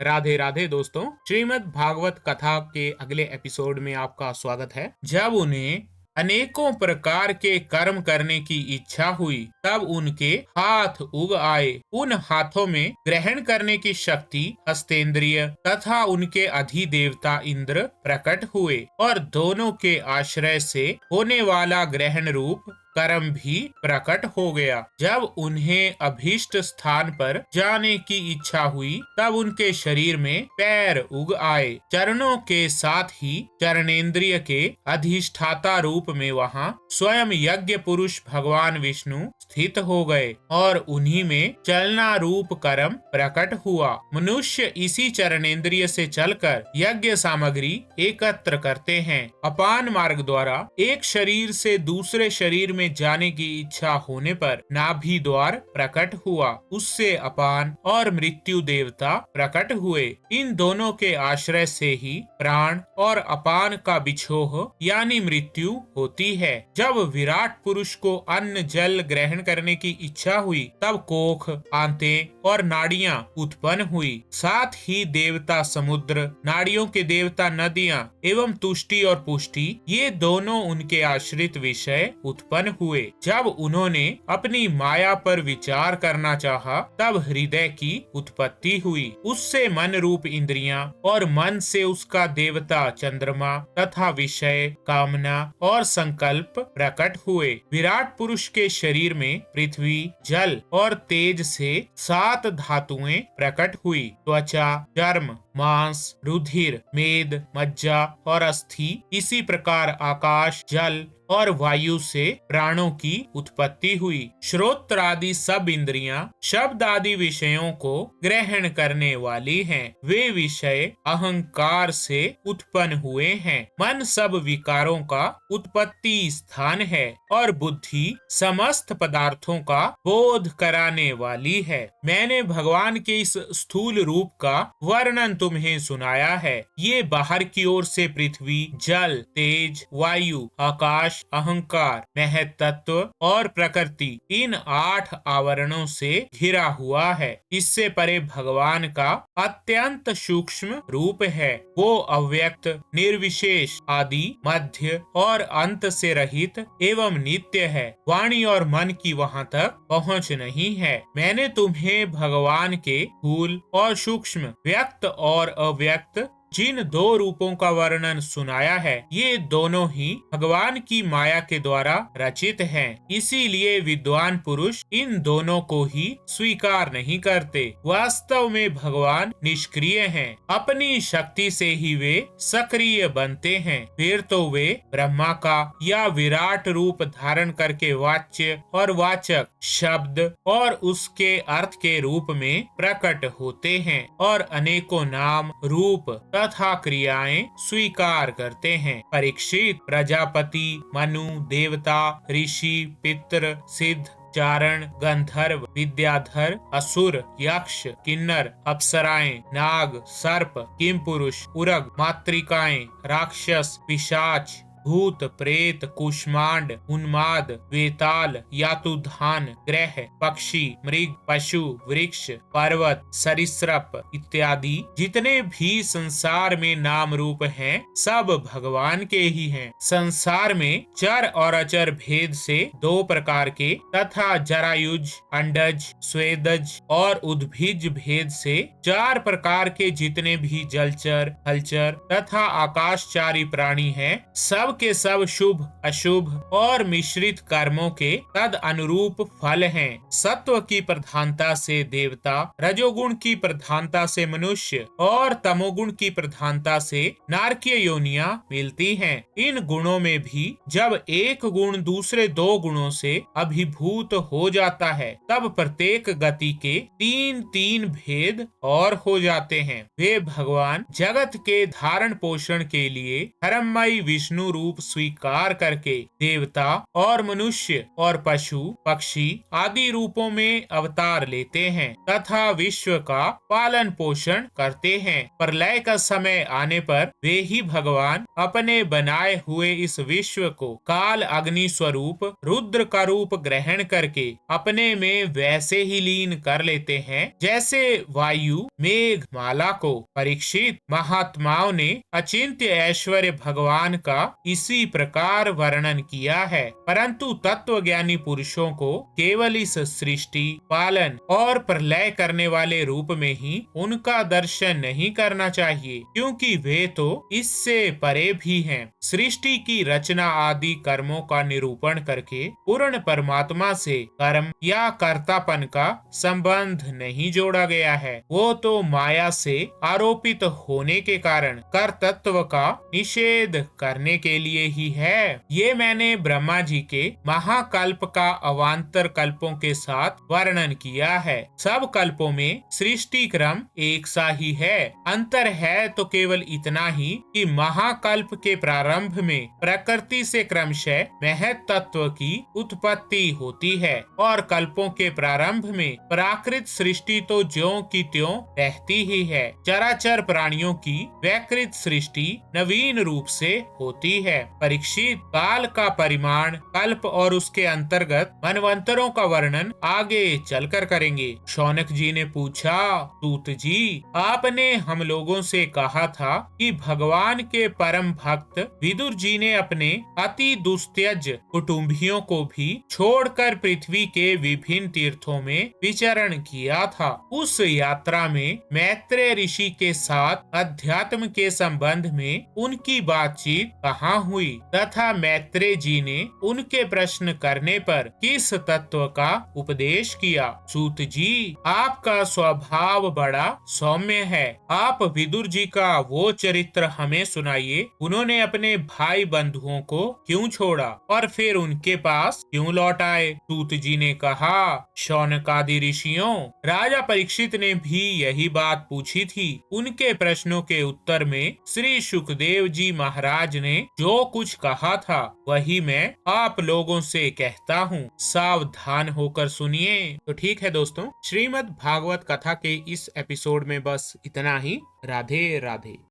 राधे राधे दोस्तों। श्रीमद् भागवत कथा के अगले एपिसोड में आपका स्वागत है। जब उन्हें अनेकों प्रकार के कर्म करने की इच्छा हुई तब उनके हाथ उग आए। उन हाथों में ग्रहण करने की शक्ति हस्तेंद्रिय तथा उनके अधिदेवता इंद्र प्रकट हुए और दोनों के आश्रय से होने वाला ग्रहण रूप कर्म भी प्रकट हो गया। जब उन्हें अभीष्ट स्थान पर जाने की इच्छा हुई तब उनके शरीर में पैर उग आए। चरणों के साथ ही चरणेन्द्रिय के अधिष्ठाता रूप में वहां स्वयं यज्ञ पुरुष भगवान विष्णु स्थित हो गए और उन्हीं में चलना रूप कर्म प्रकट हुआ। मनुष्य इसी चरणेन्द्रिय से चलकर यज्ञ सामग्री एकत्र करते हैं। अपान मार्ग द्वारा एक शरीर से दूसरे शरीर में जाने की इच्छा होने पर नाभि द्वार प्रकट हुआ, उससे अपान और मृत्यु देवता प्रकट हुए। इन दोनों के आश्रय से ही प्राण और अपान का बिछोह यानी मृत्यु होती है। जब विराट पुरुष को अन्न जल ग्रहण करने की इच्छा हुई तब कोख, आंतें और नाड़ियां उत्पन्न हुई। साथ ही देवता समुद्र, नाड़ियों के देवता नदियां एवं तुष्टि और पुष्टि ये दोनों उनके आश्रित विषय उत्पन्न हुए। जब उन्होंने अपनी माया पर विचार करना चाहा तब हृदय की उत्पत्ति हुई, उससे मन रूप इंद्रियां और मन से उसका देवता चंद्रमा तथा विषय, कामना और संकल्प प्रकट हुए। विराट पुरुष के शरीर में पृथ्वी, जल और तेज से 7 धातुएं प्रकट हुई। त्वचा, चर्म, मांस, रुधिर, मेद, मज्जा और अस्थि। इसी प्रकार आकाश, जल और वायु से प्राणों की उत्पत्ति हुई। श्रोत्र आदि सब इंद्रियां शब्द आदि विषयों को ग्रहण करने वाली हैं। वे विषय अहंकार से उत्पन्न हुए हैं। मन सब विकारों का उत्पत्ति स्थान है और बुद्धि समस्त पदार्थों का बोध कराने वाली है। मैंने भगवान के इस स्थूल रूप का वर्णन तुम्हें सुनाया है। ये बाहर की ओर से पृथ्वी, जल, तेज, वायु, आकाश, अहंकार, महत्त्व और प्रकृति इन 8 आवरणों से घिरा हुआ है। इससे परे भगवान का अत्यंत सूक्ष्म रूप है। वो अव्यक्त, निर्विशेष, आदि, मध्य और अंत से रहित एवं नित्य है। वाणी और मन की वहां तक पहुंच नहीं है। मैंने तुम्हें भगवान के स्थूल और सूक्ष्म, व्यक्त और अव्यक्त जिन 2 रूपों का वर्णन सुनाया है, ये दोनों ही भगवान की माया के द्वारा रचित हैं। इसीलिए विद्वान पुरुष इन दोनों को ही स्वीकार नहीं करते। वास्तव में भगवान निष्क्रिय हैं। अपनी शक्ति से ही वे सक्रिय बनते हैं। फिर तो वे ब्रह्मा का या विराट रूप धारण करके वाच्य और वाचक, शब्द और उसके अर्थ के रूप में प्रकट होते हैं और अनेकों नाम, रूप तथा क्रियाएं स्वीकार करते हैं। परीक्षित, प्रजापति, मनु, देवता, ऋषि, पितर, सिद्ध, चारण, गंधर्व, विद्याधर, असुर, यक्ष, किन्नर, अप्सराएं, नाग, सर्प, किमपुरुष, उरग, मातृकाएं, राक्षस, पिशाच, भूत, प्रेत, कुष्मांड, उन्माद, वेताल, यातुधान, ग्रह, पक्षी, मृग, पशु, वृक्ष, पर्वत, सरीसृप इत्यादि जितने भी संसार में नाम रूप हैं, सब भगवान के ही हैं। संसार में चर और अचर भेद से 2 प्रकार के तथा जरायुज, अंडज, स्वेदज और उद्भिज भेद से 4 प्रकार के जितने भी जलचर, हलचर तथा आकाशचारी प्राणी हैं, सब के सब शुभ, अशुभ और मिश्रित कर्मों के तद अनुरूप फल हैं। सत्व की प्रधानता से देवता, रजोगुण की प्रधानता से मनुष्य और तमोगुण की प्रधानता से नारकीय योनियां मिलती हैं। इन गुणों में भी जब एक गुण दूसरे 2 गुणों से अभिभूत हो जाता है तब प्रत्येक गति के 3-3 भेद और हो जाते हैं। वे भगवान जगत के धारण पोषण के लिए धर्ममयी विष्णु रूप स्वीकार करके देवता और मनुष्य और पशु पक्षी आदि रूपों में अवतार लेते हैं तथा विश्व का पालन पोषण करते हैं। प्रलय का समय आने पर वे ही भगवान अपने बनाए हुए इस विश्व को काल अग्नि स्वरूप रुद्र का रूप ग्रहण करके अपने में वैसे ही लीन कर लेते हैं जैसे वायु मेघ माला को। परीक्षित, महात्माओं ने अचिंत्य ऐश्वर्य भगवान का इसी प्रकार वर्णन किया है, परंतु तत्वज्ञानी पुरुषों को केवल इस सृष्टि पालन और प्रलय करने वाले रूप में ही उनका दर्शन नहीं करना चाहिए, क्योंकि वे तो इससे परे भी हैं। सृष्टि की रचना आदि कर्मों का निरूपण करके पूर्ण परमात्मा से कर्म या कर्तापन का संबंध नहीं जोड़ा गया है। वो तो माया से आरोपित होने के कारण कर्तृत्व का निषेध करने के लिए ही है। ये मैंने ब्रह्मा जी के महाकल्प का अवान्तर कल्पों के साथ वर्णन किया है। सब कल्पों में सृष्टि क्रम एक सा ही है, अंतर है तो केवल इतना ही कि महाकल्प के प्रारंभ में प्रकृति से क्रमशः महत तत्व की उत्पत्ति होती है और कल्पों के प्रारंभ में प्राकृत सृष्टि तो ज्यों की त्यों रहती ही है। चराचर प्राणियों की वैकृत सृष्टि नवीन रूप से होती है। परीक्षित, काल का परिमाण कल्प और उसके अंतर्गत मनवंतरों का वर्णन आगे चलकर करेंगे। शौनक जी ने पूछा, सूत जी, आपने हम लोगों से कहा था कि भगवान के परम भक्त विदुर जी ने अपने अति दुस्त्यज कुटुंबियों को भी छोड़कर पृथ्वी के विभिन्न तीर्थों में विचरण किया था। उस यात्रा में मैत्रेय ऋषि के साथ अध्यात्म के संबंध में उनकी बातचीत कहाँ हुई तथा मैत्रेय जी ने उनके प्रश्न करने पर किस तत्व का उपदेश किया। सूत जी, आपका स्वभाव बड़ा सौम्य है। आप विदुर जी का वो चरित्र हमें सुनाइए। उन्होंने अपने भाई बंधुओं को क्यों छोड़ा और फिर उनके पास क्यों लौट आए? सूत जी ने कहा, शौनक आदि ऋषियों, राजा परीक्षित ने भी यही बात पूछी थी। उनके प्रश्नों के उत्तर में श्री सुखदेव जी महाराज ने जो कुछ कहा था वही मैं आप लोगों से कहता हूँ। सावधान होकर सुनिए। तो ठीक है दोस्तों, श्रीमद् भागवत कथा के इस एपिसोड में बस इतना ही। राधे राधे।